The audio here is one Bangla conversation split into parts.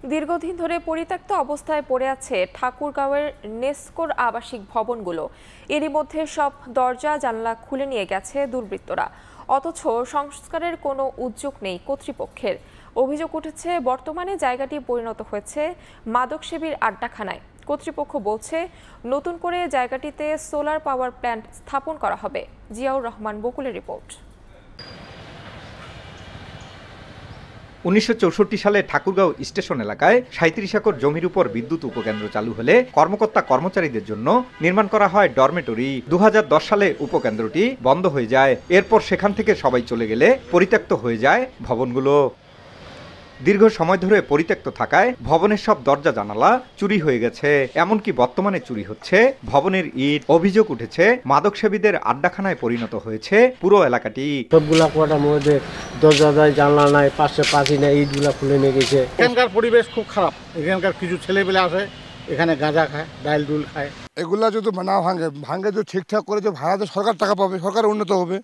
দীর্ঘদিন ধরে পরিত্যক্ত অবস্থায় পড়ে আছে ঠাকুরগাঁওয়ের নেস্কোর আবাসিক ভবনগুলো। এরই মধ্যে সব দরজা জানলা খুলে নিয়ে গেছে দুর্বৃত্তরা, অথচ সংস্কারের কোনো উদ্যোগ নেই কর্তৃপক্ষের। অভিযোগ উঠেছে বর্তমানে জায়গাটি পরিণত হয়েছে মাদকসেবীর আড্ডাখানায়। কর্তৃপক্ষ বলছে নতুন করে জায়গাটিতে সোলার পাওয়ার প্ল্যান্ট স্থাপন করা হবে। জিয়াউর রহমান বকুলের রিপোর্ট। 1964 সালে ঠাকুরগাঁও স্টেশন এলাকায় 37 একর জমির উপর বিদ্যুৎ উপকেন্দ্র চালু হলে কর্মকর্তা কর্মচারীদের জন্য নির্মাণ করা হয় ডরমেটরি। 2010 সালে উপকেন্দ্রটি বন্ধ হয়ে যায়। এরপর সেখান থেকে সবাই চলে গেলে পরিত্যক্ত হয়ে যায় ভবনগুলো। দীর্ঘ সময় ধরে পরিত্যক্ত থাকায় ভবনের সব দরজা জানালা চুরি হয়ে গেছে। এমনকি বর্তমানে চুরি হচ্ছে ভবনের ইট। অভিযোগ উঠেছে মাদকসেবীদের আড্ডাখানায় পরিণত হয়েছে পুরো এলাকাটি। সবগুলা কোয়াটার মধ্যে দরজা নাই, জানলা নাই, পাশে পাঁচি নাই, ইটগুলা খুলে নিয়ে গেছে। এখানকার পরিবেশ খুব খারাপ। এখানকার কিছু ছেলেপেলে আসে, এখানে গাঁজা খায়, ডাইল ডুল খায়। এগুলা যদি না ভাঙে যদি ঠিকঠাক করে যে ভাড়াতে সরকার টাকা পাবে, সরকার উন্নত হবে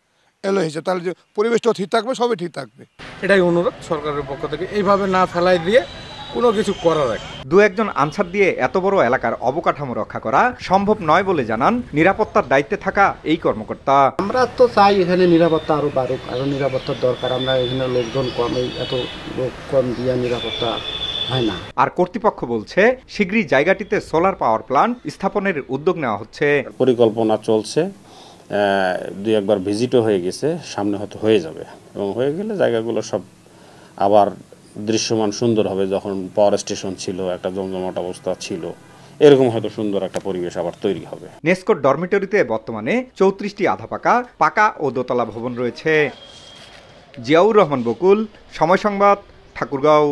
এলো হয়েছে, তাহলে যে পরিবেশটাও ঠিক থাকবে, সবই ঠিক থাকবে। এটাই অনুরোধ সরকারের পক্ষ থেকে, এইভাবে না ফেলাই দিয়ে কোনো কিছু করার আগে দু একজন আনসার দিয়ে এত বড় এলাকার অবকাঠামো রক্ষা করা সম্ভব নয় বলে জানান নিরাপত্তার দায়িত্বে থাকা এই কর্মকর্তা। আমরা তো চাই এখানে নিরাপত্তা আরো বাড়ুক, আরো নিরাপত্তার দরকার। আমরা এখানে লোকজন কম, এত লোক কম দিয়ে নিরাপত্তা হয় না। আর কর্তৃপক্ষ বলছে শীঘ্রই জায়গাটিতে সোলার পাওয়ার প্ল্যান্ট স্থাপনের উদ্যোগ নেওয়া হচ্ছে। পরিকল্পনা চলছে, দুই একবার ভিজিটও হয়ে গেছে, সামনে হয়তো হয়ে যাবে এবং হয়ে গেলে জায়গাগুলো সব আবার দৃশ্যমান সুন্দর হবে। যখন পাওয়ার স্টেশন ছিল, একটা জমজমাট অবস্থা ছিল, এরকম হয়তো সুন্দর একটা পরিবেশ আবার তৈরি হবে। নেস্কোর ডরমিটরিতে বর্তমানে 34টি আধা পাকা ও দোতলা ভবন রয়েছে। জিয়াউর রহমান বকুল, সময় সংবাদ, ঠাকুরগাঁও।